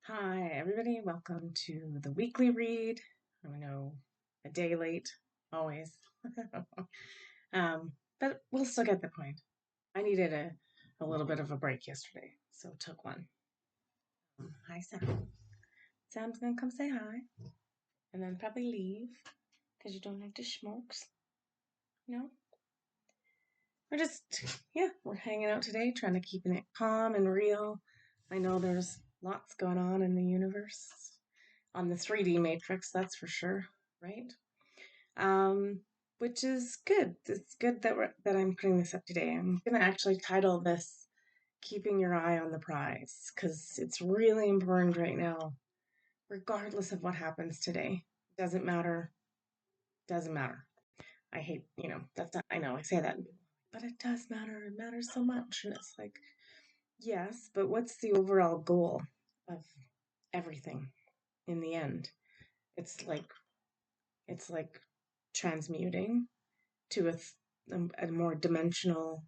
Hi, everybody. Welcome to the weekly read. I know a day late, always. But we'll still get the point. I needed a little bit of a break yesterday, so took one. Hi, Sam. Sam's gonna come say hi and then probably leave because you don't like to smoke. No? We're just, yeah, we're hanging out today, trying to keeping it calm and real. I know there's lots going on in the universe, on the 3D matrix, that's for sure, right? um, which is good. It's good that I'm putting this up today. I'm gonna actually title this "Keeping Your Eye on the Prize" because it's really important right now, regardless of what happens today. Doesn't matter. Doesn't matter. I hate, that's not, I know I say that, but it does matter. It matters so much, and it's like, yes, but what's the overall goal of everything in the end? It's like it's like transmuting to a more dimensional,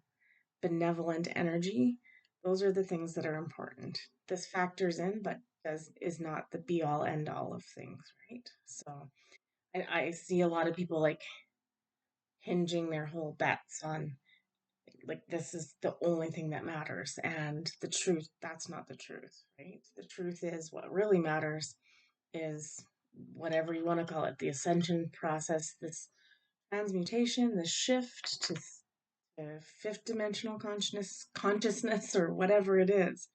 benevolent energy. Those are the things that are important. This factors in, but is not the be all end all of things, right? So I see a lot of people like hinging their whole bets on like this is the only thing that matters, and the truth, that's not the truth, right? The truth is what really matters is whatever you want to call it, the ascension process, this transmutation, this shift to fifth dimensional consciousness or whatever it is.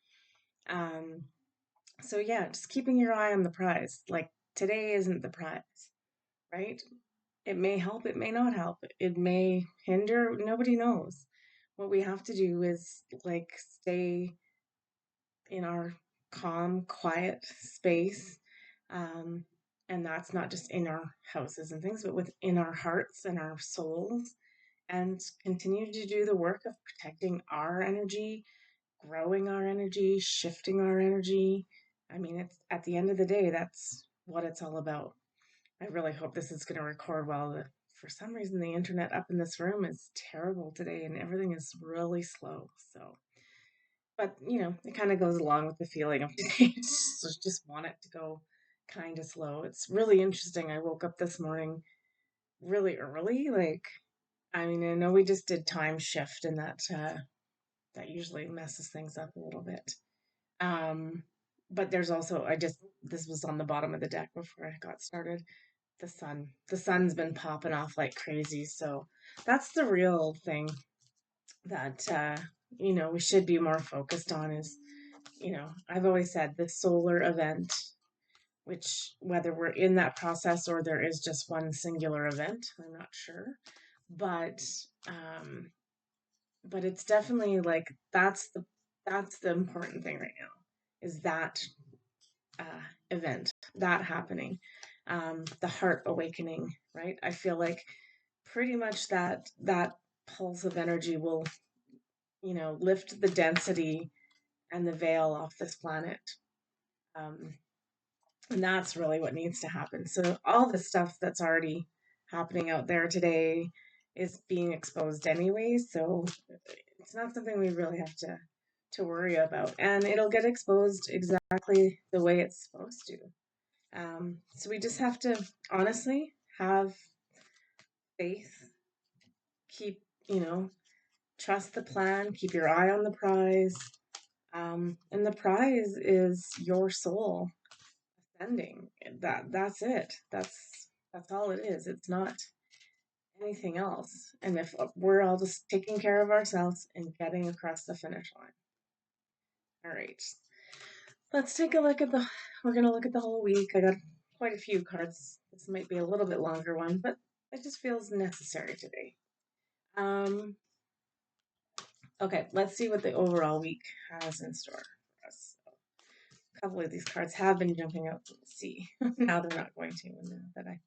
Um, so yeah, just keeping your eye on the prize. Like today isn't the prize, right? It may help, it may not help, it may hinder, nobody knows. What we have to do is like stay in our calm, quiet space. Um, and that's not just in our houses and things, but within our hearts and our souls, and continue to do the work of protecting our energy, growing our energy, shifting our energy. I mean, it's at the end of the day, that's what it's all about. I really hope this is going to record well. For some reason, the internet up in this room is terrible today and everything is really slow. So, but it kind of goes along with the feeling of today. Just want it to go kind of slow. It's really interesting. I woke up this morning really early. Like, I mean, I know we just did time shift and that usually messes things up a little bit. Um, but there's also, this was on the bottom of the deck before I got started. The sun's been popping off like crazy. So that's the real thing that, we should be more focused on is, I've always said the solar event, which whether we're in that process or there is just one singular event, I'm not sure. But, um, but it's definitely like that's the important thing right now is that uh, event that happening, the heart awakening, right? I feel like pretty much that pulse of energy will lift the density and the veil off this planet, um, and that's really what needs to happen. So all the stuff that's already happening out there today is being exposed anyways, so it's not something we really have to worry about, and it'll get exposed exactly the way it's supposed to. So we just have to honestly have faith, keep, trust the plan, keep your eye on the prize. And the prize is your soul ascending. That's it. That's all it is. It's not anything else. And if we're all just taking care of ourselves and getting across the finish line. All right. Let's take a look at we're going to look at the whole week. I got quite a few cards. This might be a little bit longer one, but it just feels necessary today. Um, okay, let's see what the overall week has in store for us. A couple of these cards have been jumping out. Let's see. Now they're not going to, now that I'm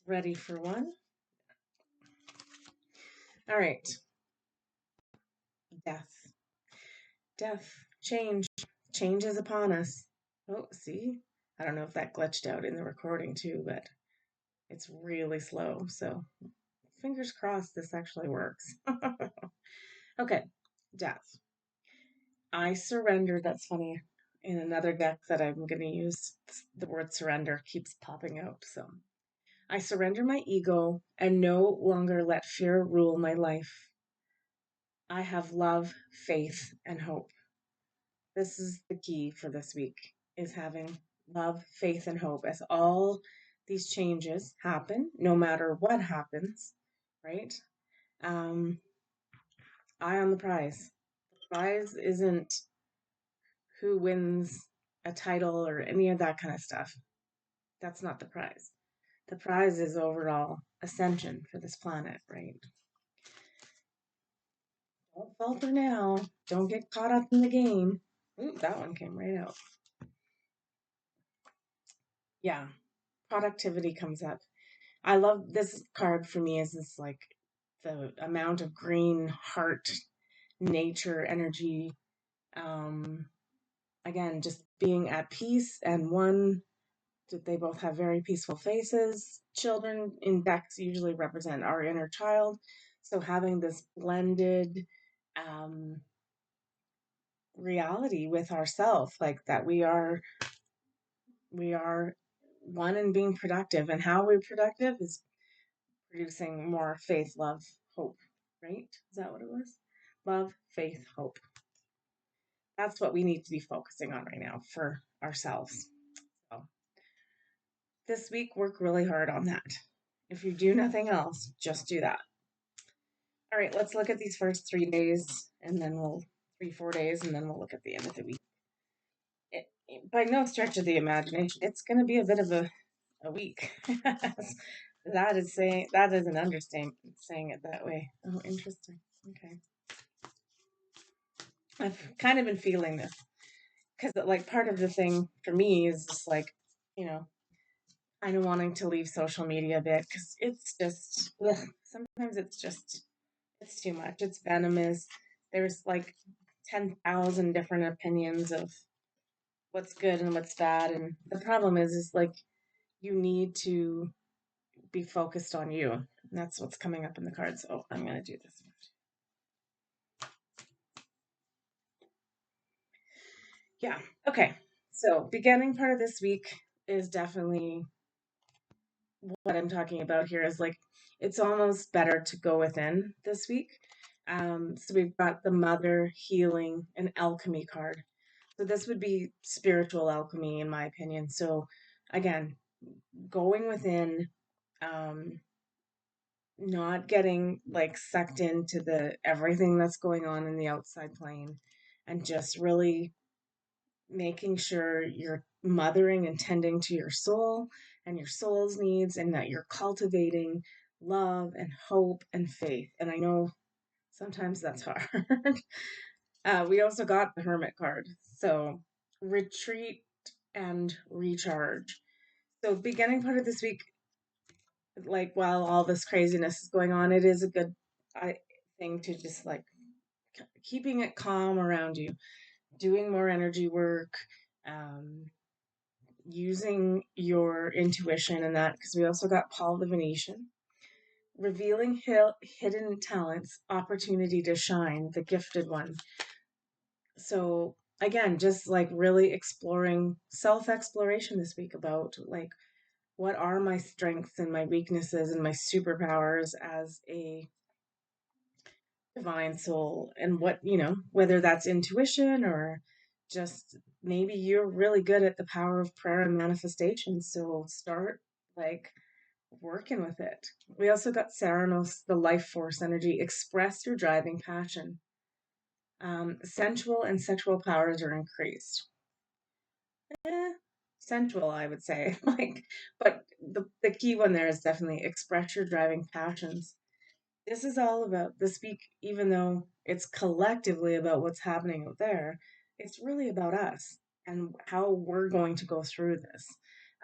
ready for one. All right. Death. Death. Change. Change is upon us. Oh, see? I don't know if that glitched out in the recording too, but it's really slow. So fingers crossed this actually works. Okay. Death. I surrendered. That's funny. in another deck that I'm going to use, the word surrender keeps popping out. So I surrender my ego and no longer let fear rule my life. I have love, faith, and hope. This is the key for this week, is having love, faith, and hope as all these changes happen, no matter what happens, right? Um, Eye on the prize. The prize isn't who wins a title or any of that kind of stuff. That's not the prize. The prize is overall ascension for this planet, right? Don't falter now. Don't get caught up in the game. Ooh, that one came right out. Yeah, productivity comes up. I love this card for me is this like the amount of green heart, nature, energy. Um, Again, just being at peace and one. They both have very peaceful faces. Children in decks usually represent our inner child. So having this blended um, reality with ourself, like that we are one in being productive, and how we're productive is producing more faith, love, hope. Right? Is that what it was? Love, faith, hope. That's what we need to be focusing on right now for ourselves. So this week, work really hard on that. If you do nothing else, just do that. All right, let's look at these first 3 days, and then we'll 3, 4 days, and then we'll look at the end of the week. By no stretch of the imagination, it's going to be a bit of a week. That is an understatement saying it that way. Oh, interesting. Okay, I've kind of been feeling this because like part of the thing for me is just like you know kind of wanting to leave social media a bit because it's just sometimes it's too much. It's venomous. There's like 10,000 different opinions of what's good and what's bad. And the problem is like you need to be focused on you. And that's what's coming up in the cards. Oh, I'm going to do this one. Yeah. Okay. So, beginning part of this week is definitely what I'm talking about here is like it's almost better to go within this week. So we've got the mother healing and alchemy card. So this would be spiritual alchemy in my opinion. So again, going within, um, not getting like sucked into the everything that's going on in the outside plane and just really making sure you're mothering and tending to your soul and your soul's needs and that you're cultivating love and hope and faith. And I know sometimes that's hard. We also got the Hermit card. So retreat and recharge. So beginning part of this week, like while all this craziness is going on, it is a good I, thing to just like keeping it calm around you, doing more energy work, um, using your intuition and that, because we also got Paul the Venetian, revealing hidden talents, opportunity to shine, the gifted one. So again, just like really exploring self exploration this week about like what are my strengths and my weaknesses and my superpowers as a divine soul, and what whether that's intuition or just maybe you're really good at the power of prayer and manifestation, so start like working with it. We also got Ceranos, the life force energy. Express your driving passion. Sensual and sexual powers are increased. Sensual, I would say. Like, but the key one there is definitely express your driving passions. This is all about this week, even though it's collectively about what's happening out there, it's really about us and how we're going to go through this.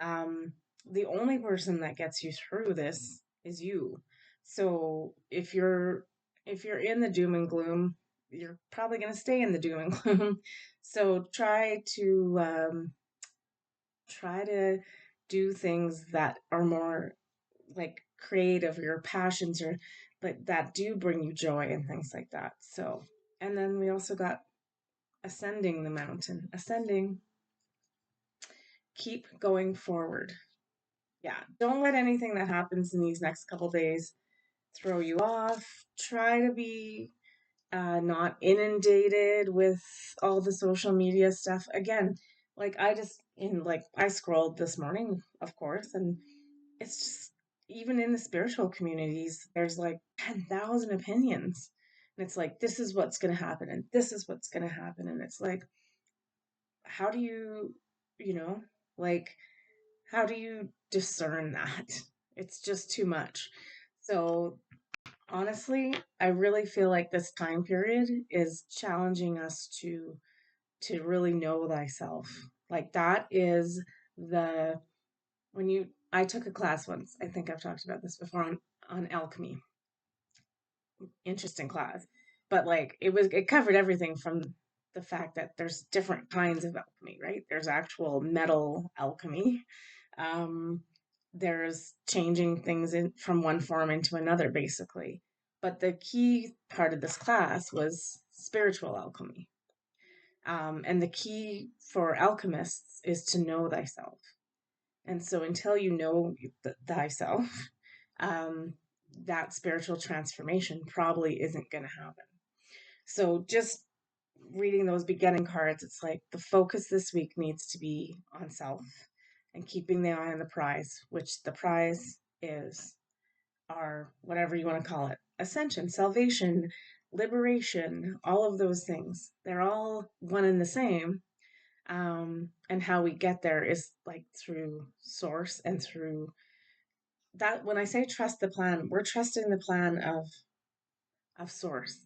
Um, the only person that gets you through this is you. So if you're in the doom and gloom, you're probably going to stay in the doom and gloom. So try to do things that are more like creative, your passions, or but that do bring you joy and things like that. So, and then we also got ascending the mountain, ascending, keep going forward. Yeah, don't let anything that happens in these next couple days throw you off. Try to be not inundated with all the social media stuff. Again, like I scrolled this morning, of course, and it's just even in the spiritual communities, there's like 10,000 opinions. And it's like, this is what's going to happen, and this is what's going to happen. And it's like, how do you, you know, like, how do you discern that? It's just too much. So honestly, I really feel like this time period is challenging us to really know thyself. Like that is the when you I took a class once. I think I've talked about this before on alchemy. Interesting class. But like it covered everything from the fact that there's different kinds of alchemy, right? There's actual metal alchemy. Um, there's changing things from one form into another, basically. But the key part of this class was spiritual alchemy. And the key for alchemists is to know thyself. And so until you know thyself, um, that spiritual transformation probably isn't going to happen. So just reading those beginning cards, it's like the focus this week needs to be on self and keeping the eye on the prize, which the prize is our whatever you want to call it, ascension, salvation, liberation, all of those things. They're all one and the same. And how we get there is like through source and through that. When I say trust the plan, we're trusting the plan of source,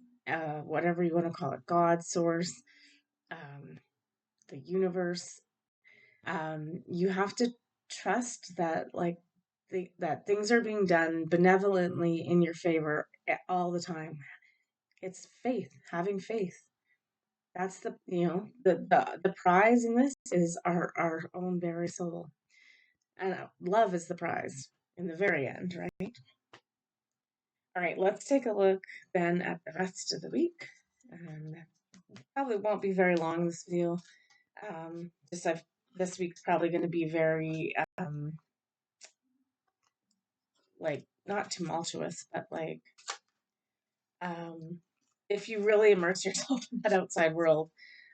whatever you want to call it, God, source, um, the universe. You have to trust that that things are being done benevolently in your favor all the time. It's faith, having faith. That's the prize in this is our own very soul, and love is the prize in the very end, right? All right, let's take a look then at the rest of the week. And probably won't be very long, this video. Just this week's probably going to be very like not tumultuous, but like um, if you really immerse yourself in that outside world,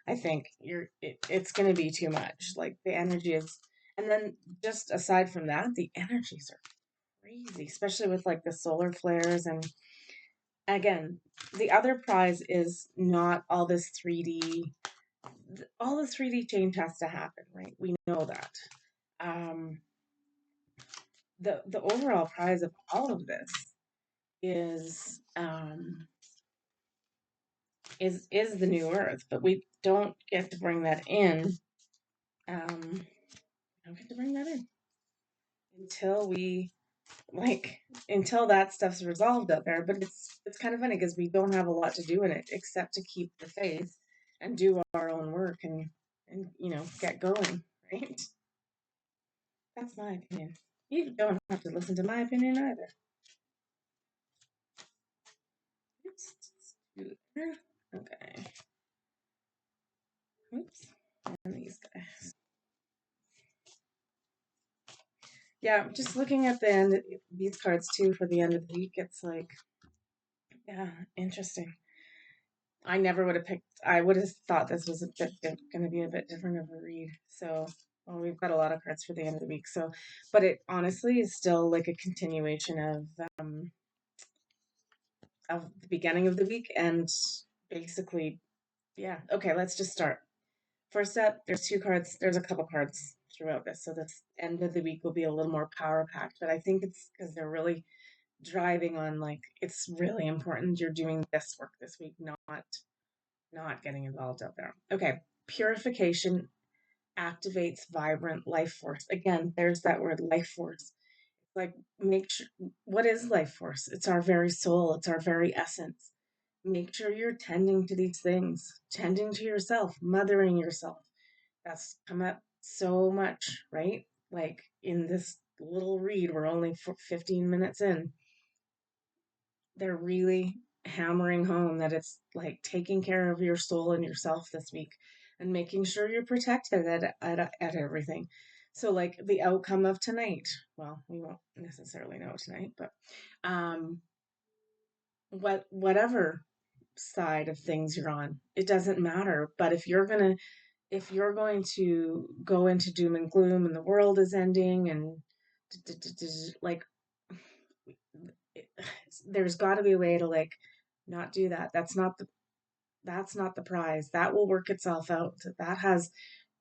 I think it's going to be too much. Like the energy is, and then just aside from that, the energies are crazy, especially with like the solar flares. And again, the other prize is not all this 3D. All the 3D change has to happen, right? We know that. Um, the overall prize of all of this is is the new earth, but we don't get to bring that in. We don't get to bring that in until we like until that stuff's resolved out there. But it's kind of funny because we don't have a lot to do in it except to keep the faith and do our own work and get going, right? That's my opinion. You don't have to listen to my opinion either. Oops. Okay. Oops. And these guys. Yeah, just looking at the end these cards too for the end of the week, it's like, yeah, interesting. I never would have picked. I would have thought this was going to be a bit different of a read. So, well, we've got a lot of cards for the end of the week. So, but it honestly is still like a continuation of the beginning of the week and basically, yeah. Okay, let's just start. First up, there's two cards. There's a couple cards throughout this, so the end of the week will be a little more power packed. But I think it's because they're really driving on like it's really important you're doing this work this week, not getting involved out there. Okay, purification activates vibrant life force. Again, there's that word life force. Like make sure what is life force? It's our very soul, it's our very essence. Make sure you're tending to these things, tending to yourself, mothering yourself. That's come up so much, right? Like in this little read, we're only 15 minutes in. They're really hammering home that it's like taking care of your soul and yourself this week and making sure you're protected at everything. So like the outcome of tonight, well, we won't necessarily know tonight, but um whatever side of things you're on, it doesn't matter. But if you're going to go into doom and gloom and the world is ending and like it, there's got to be a way to like not do that. That's not the prize. That will work itself out.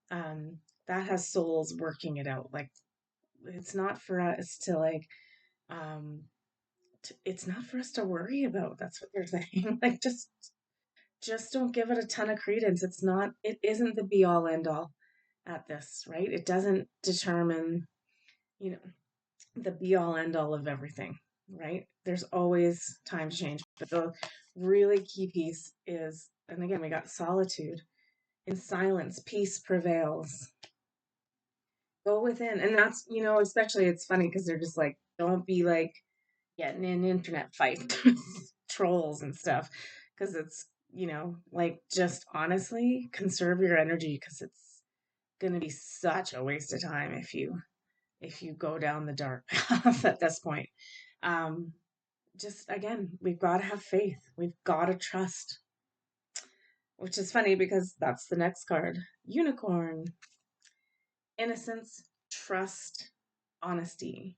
Um that has souls working it out. Like it's not for us to like um it's not for us to worry about. That's what they're saying. Like just don't give it a ton of credence. It isn't the be all end all at this, right? It doesn't determine, you know, the be all end all of everything, right? There's always time to change. But the really key piece is, and again, we got solitude. In silence, peace prevails. Go within. And that's, especially it's funny because they're just like, don't be like getting in internet fight with trolls and stuff. Because it's, like just honestly conserve your energy because it's going to be such a waste of time if you go down the dark path at this point. Um, just again, we've got to have faith. We've got to trust, which is funny because that's the next card. Unicorn, innocence, trust, honesty.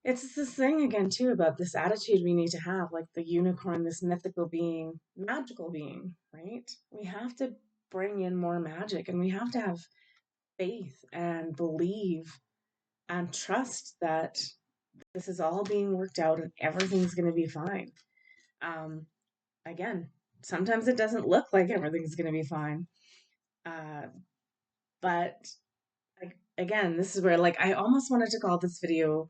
It's this thing again too about this attitude we need to have, like the unicorn, this mythical being, magical being, right? We have to bring in more magic and we have to have faith and believe and trust that this is all being worked out and everything's going to be fine. Um, Again, sometimes it doesn't look like everything's going to be fine. Uh, but again, this is where like I almost wanted to call this video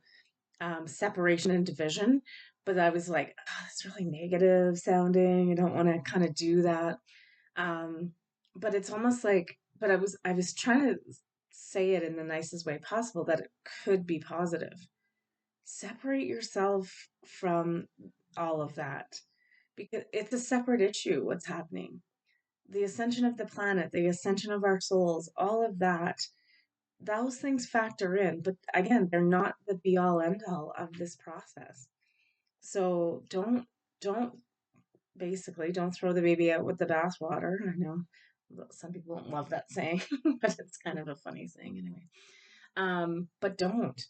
separation and division, but I was like, oh, it's really negative sounding. I don't want to kind of do that. Um, but it's almost like, but I was trying to say it in the nicest way possible that it could be positive. Separate yourself from all of that because it's a separate issue what's happening. The ascension of the planet, the ascension of our souls, all of that, those things factor in, but again, they're not the be all end all of this process. So don't basically don't throw the baby out with the bathwater. I know some people don't love that saying, but it's kind of a funny saying anyway. But don't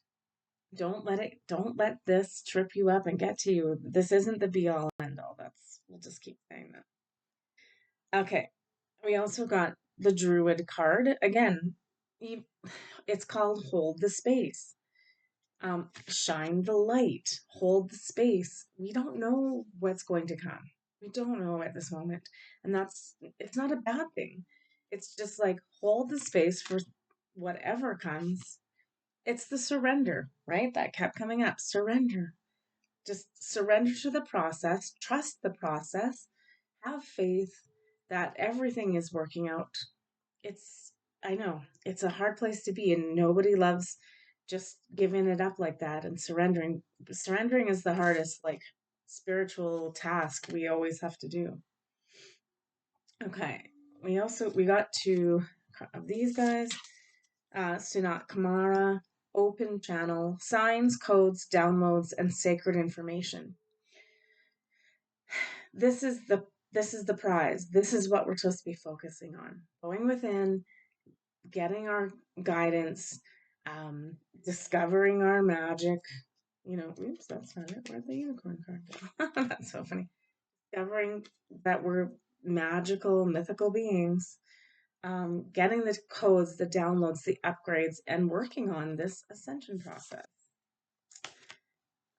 let this trip you up and get to you. This isn't the be all end all. We'll just keep saying that. Okay. We also got the Druid card. Again, it's called Hold the Space. Shine the light, hold the space. We don't know what's going to come. We don't know at this moment. And it's not a bad thing. It's just like hold the space for whatever comes. It's the surrender, right? That kept coming up. Surrender. Just surrender to the process, trust the process, have faith that everything is working out. It's, I know, it's a hard place to be, and nobody loves just giving it up like that and surrendering. Surrendering is the hardest, like, spiritual task we always have to do. Okay. We got two of these guys. Sunat Kamara, open channel, signs, codes, downloads, and sacred information. This is the prize. This is what we're supposed to be focusing on. Going within, getting our guidance, discovering our magic. Oops, that's not it. Where'd the unicorn card go? That's so funny. Discovering that we're magical, mythical beings, getting the codes, the downloads, the upgrades, and working on this ascension process.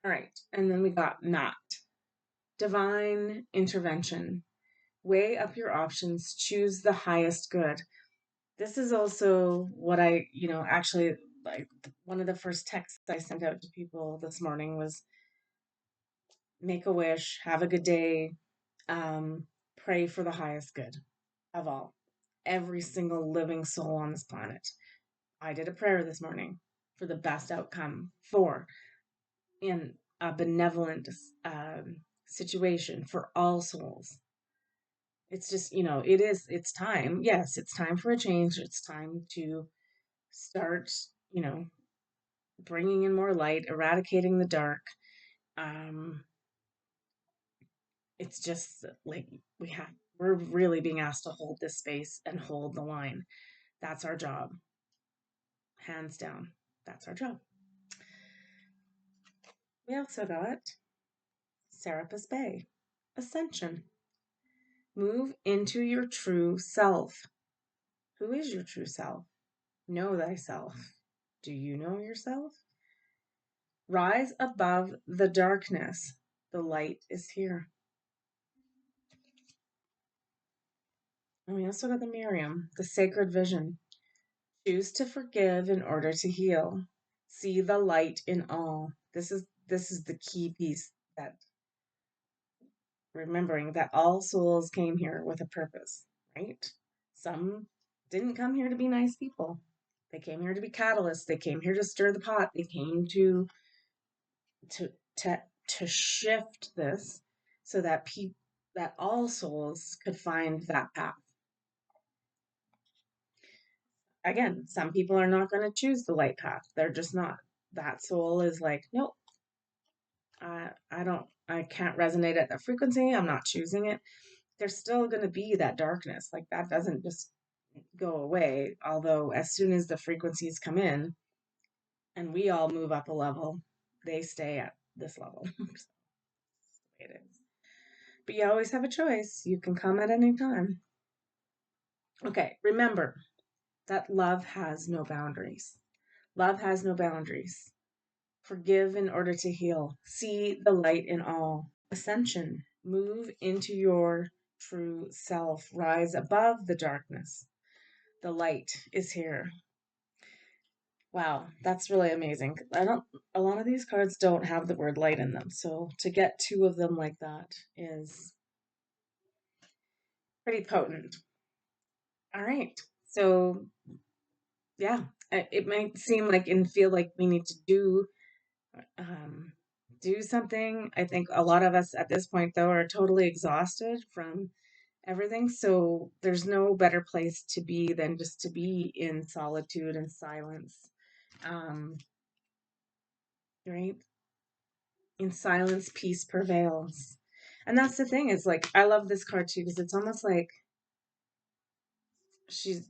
All right, and then we got Matt. Divine intervention. Weigh up your options, choose the highest good. This is also what actually, like, one of the first texts I sent out to people this morning was make a wish, have a good day, pray for the highest good of all, every single living soul on this planet. I did a prayer this morning for the best outcome in a benevolent situation for all souls. It's just, it's time. Yes, it's time for a change. It's time to start, you know, bringing in more light, eradicating the dark. Um, it's just like we're really being asked to hold this space and hold the line. That's our job, hands down. That's our job. We also got Serapis Bay, Ascension. Move into your true self. Who is your true self? Know thyself. Do you know yourself? Rise above the darkness. The light is here. And we also got the Miriam, the sacred vision. Choose to forgive in order to heal. See the light in all. This is the key piece, that remembering that all souls came here with a purpose, right? Some didn't come here to be nice people. They came here to be catalysts. They came here to stir the pot. They came to to shift this so that that all souls could find that path. Again, some people are not going to choose the light path. They're just not. That soul is like, nope, I can't resonate at that frequency. I'm not choosing it. There's still going to be that darkness. Like, that doesn't just go away. Although, as soon as the frequencies come in and we all move up a level, they stay at this level. So, that's the way it is. But you always have a choice. You can come at any time. Okay, remember that love has no boundaries. Love has no boundaries. Forgive in order to heal. See the light in all. Ascension. Move into your true self. Rise above the darkness. The light is here. Wow, that's really amazing. A lot of these cards don't have the word light in them. So to get two of them like that is pretty potent. All right. So, yeah, it might seem like and feel like we need to um, do something. I think a lot of us at this point, though, are totally exhausted from everything. So there's no better place to be than just to be in solitude and silence. Um, right? In silence, peace prevails. And that's the thing, is like, I love this card too, because it's almost like she's,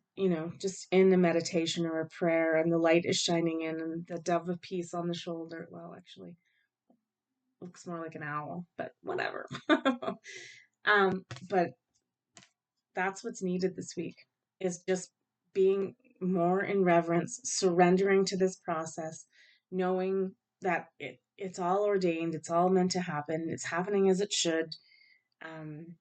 just in a meditation or a prayer, and the light is shining in, and the dove of peace on the shoulder. Well, actually, looks more like an owl, but whatever. But that's what's needed this week, is just being more in reverence, surrendering to this process, knowing that it's all ordained, it's all meant to happen, it's happening as it should. Um,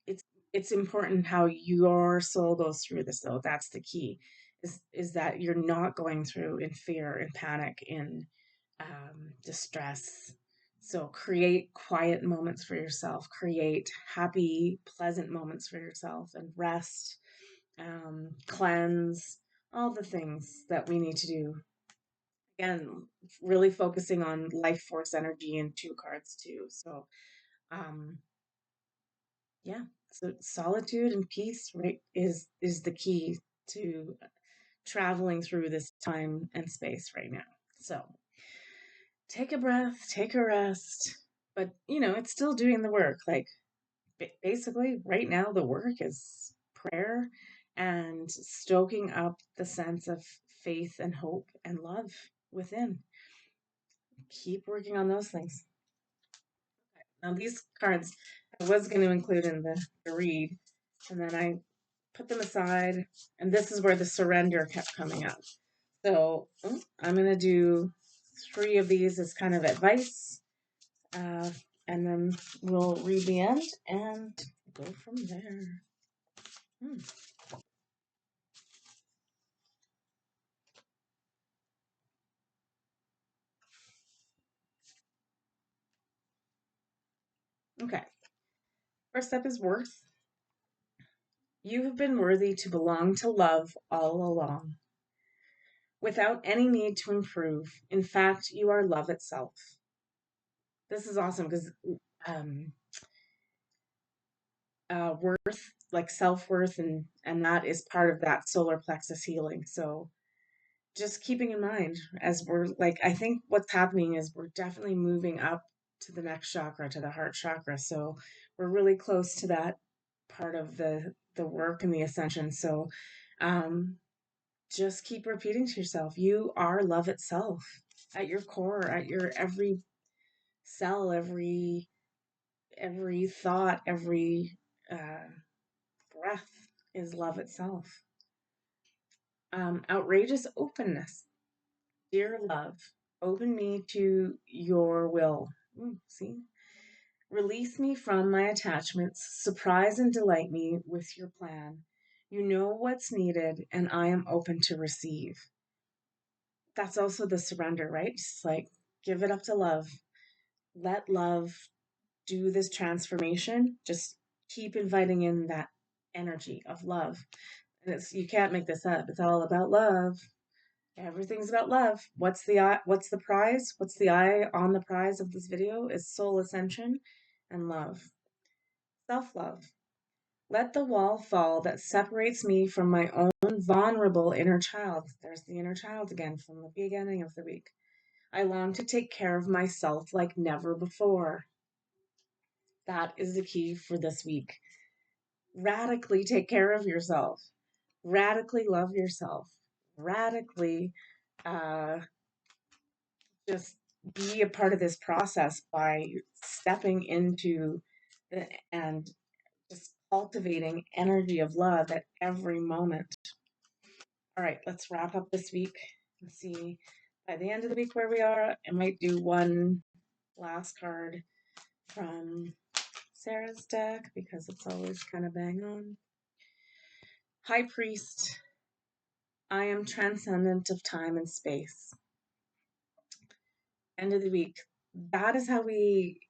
it's it's important how your soul goes through this, though. That's the key, is that you're not going through in fear, in panic, in distress. So create quiet moments for yourself, create happy, pleasant moments for yourself, and rest, cleanse, all the things that we need to do. Again, really focusing on life force energy in two cards too. So, um, yeah. So solitude and peace, right, is the key to traveling through this time and space right now. So take a breath, take a rest, but it's still doing the work. Like, basically, right now, the work is prayer and stoking up the sense of faith and hope and love within. Keep working on those things. Now, these cards I was going to include in the read, and then I put them aside, and this is where the surrender kept coming up. So I'm going to do 3 of these as kind of advice, uh, and then we'll read the end and go from there. Hmm. Okay. First up is worth. You have been worthy to belong to love all along, without any need to improve. In fact, you are love itself. this is awesome because um, worth, like self worth, and that is part of that solar plexus healing. So just keeping in mind as we're like, I think what's happening is we're definitely moving up to the next chakra, to the heart chakra. So we're really close to that part of the work and the ascension. So um, just keep repeating to yourself, you are love itself at your core, at your every cell, every thought, every uh, breath is love itself. Outrageous openness. Dear love, open me to your will. See? Release me from my attachments. Surprise and delight me with your plan. You know what's needed, and I am open to receive. That's also the surrender, right? Just like give it up to love. Let love do this transformation. Just keep inviting in that energy of love. And it's, you can't make this up. It's all about love. Everything's about love. What's the prize? What's the eye on the prize of this video is soul ascension and love. Self-love. Let the wall fall that separates me from my own vulnerable inner child. There's the inner child again from the beginning of the week. I long to take care of myself like never before. That is the key for this week. Radically take care of yourself. Radically love yourself. Radically uh, just be a part of this process by stepping into the, and just cultivating energy of love at every moment. All right, let's wrap up this week and see by the end of the week where we are. I might do one last card from Sarah's deck because it's always kind of bang on. High Priest, I am transcendent of time and space. End of the week. That is how we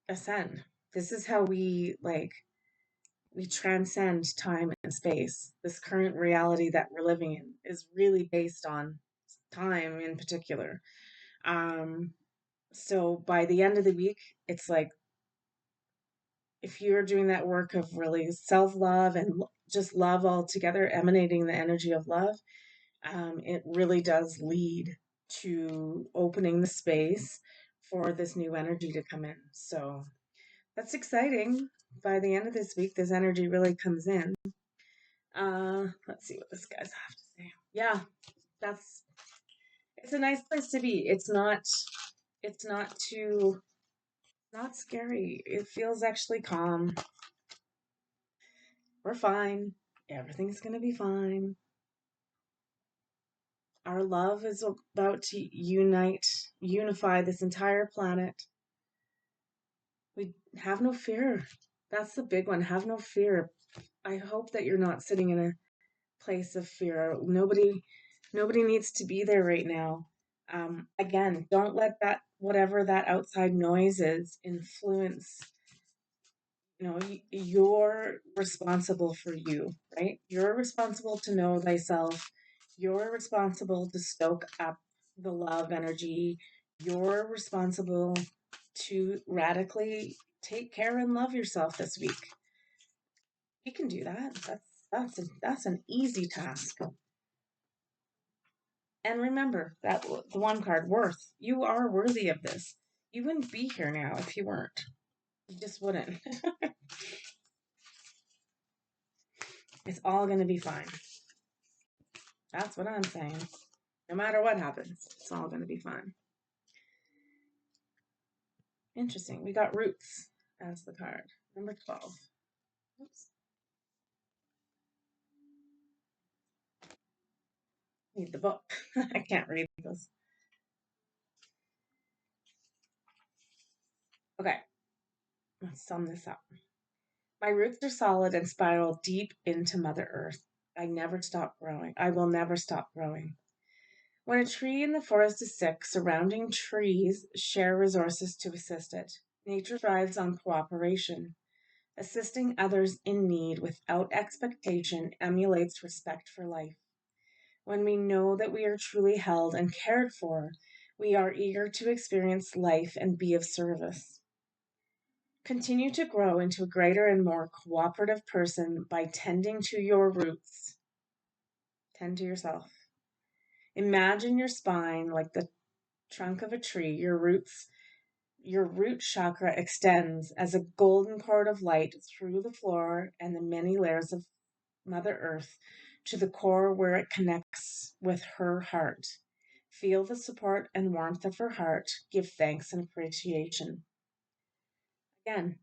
ascend. This is how we transcend time and space. This current reality that we're living in is really based on time in particular. Um, so by the end of the week, it's like if you're doing that work of really self love and just love altogether, emanating the energy of love, it really does lead to opening the space for this new energy to come in. So that's exciting. By the end of this week, this energy really comes in. Let's see what this guy's have to say. Yeah, that's it's a nice place to be. It's not too not scary. It feels actually calm. We're fine. Everything's gonna be fine. Our love is about to unify this entire planet. We have no fear. That's the big one. Have no fear. I hope that you're not sitting in a place of fear. Nobody needs to be there right now. Again, don't let that whatever that outside noise is influence. You're responsible for you, right? You're responsible to know thyself. You're responsible to stoke up the love energy. You're responsible to radically take care and love yourself this week. You can do that. That's an easy task. And remember that the one card, worth. You are worthy of this. You wouldn't be here now if you weren't. You just wouldn't. It's all going to be fine. That's what I'm saying. No matter what happens, it's all going to be fine. Interesting. We got roots as the card. Number 12. Oops. Need the book. I can't read this. Okay. Let's sum this up. My roots are solid and spiral deep into Mother Earth. I never stop growing. I will never stop growing. When a tree in the forest is sick, surrounding trees share resources to assist it. Nature thrives on cooperation. Assisting others in need without expectation emulates respect for life. When we know that we are truly held and cared for, We are eager to experience life and be of service. Continue to grow into a greater and more cooperative person by tending to your roots. Tend to yourself. Imagine your spine like the trunk of a tree. Your root chakra extends as a golden cord of light through the floor and the many layers of Mother Earth to the core where it connects with her heart. Feel the support and warmth of her heart. Give thanks and appreciation. Again,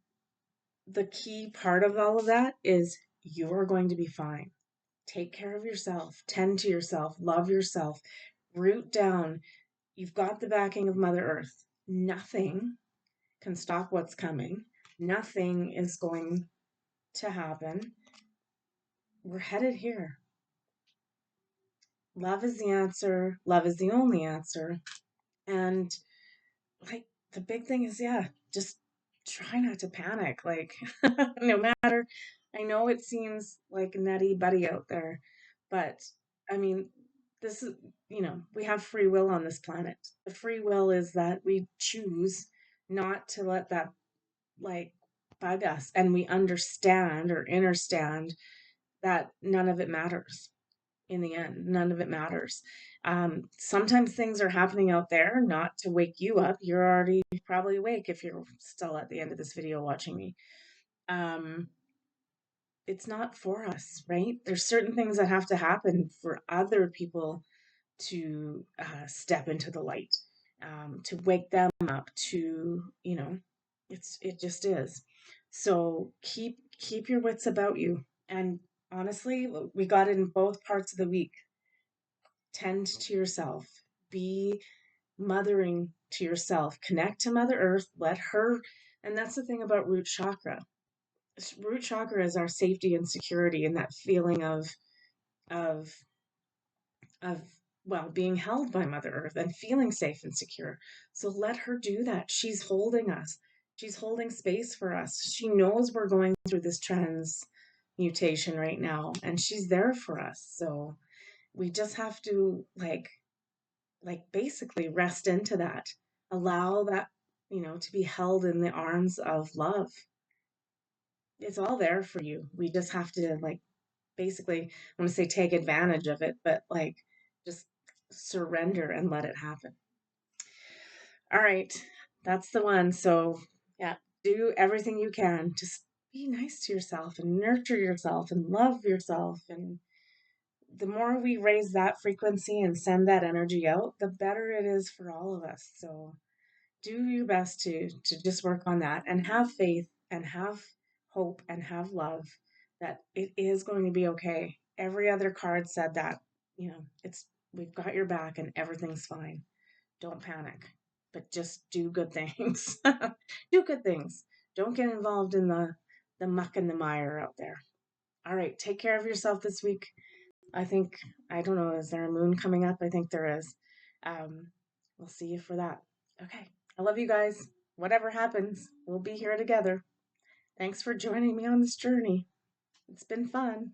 the key part of all of that is you're going to be fine. Take care of yourself, tend to yourself, love yourself, root down. You've got the backing of Mother Earth. Nothing can stop what's coming. Nothing is going to happen. We're headed here. Love is the answer. Love is the only answer. And like the big thing is, yeah, just try not to panic. Like, no matter, I know it seems like nutty buddy out there, but I mean, this is, we have free will on this planet. The free will is that we choose not to let that like bug us, and we understand or understand that none of it matters in the end. None of it matters. Sometimes things are happening out there not to wake you up. You're already probably awake if you're still at the end of this video watching me. Um, it's not for us, right? There's certain things that have to happen for other people to step into the light, to wake them up, to, it just is. So keep your wits about you. And honestly, we got it in both parts of the week. Tend to yourself. Be mothering to yourself. Connect to Mother Earth. Let her, and that's the thing about root chakra. Root chakra is our safety and security, and that feeling of of well, being held by Mother Earth and feeling safe and secure. So let her do that. She's holding us. She's holding space for us. She knows we're going through this transmutation right now, and she's there for us. So we just have to like basically rest into that. Allow that, to be held in the arms of love. It's all there for you. We just have to like basically, I want to say take advantage of it, but like just surrender and let it happen. All right, that's the one. So, yeah, do everything you can. Just be nice to yourself and nurture yourself and love yourself. And the more we raise that frequency and send that energy out, the better it is for all of us. So, do your best to just work on that and have faith and have hope and have love that it is going to be okay. Every other card said that, it's we've got your back and everything's fine. Don't panic, but just do good things. Do good things. Don't get involved in the muck and the mire out there. All right, take care of yourself this week. I think, I don't know, is there a moon coming up? I think there is. Um, we'll see you for that. Okay. I love you guys. Whatever happens, we'll be here together. Thanks for joining me on this journey. It's been fun.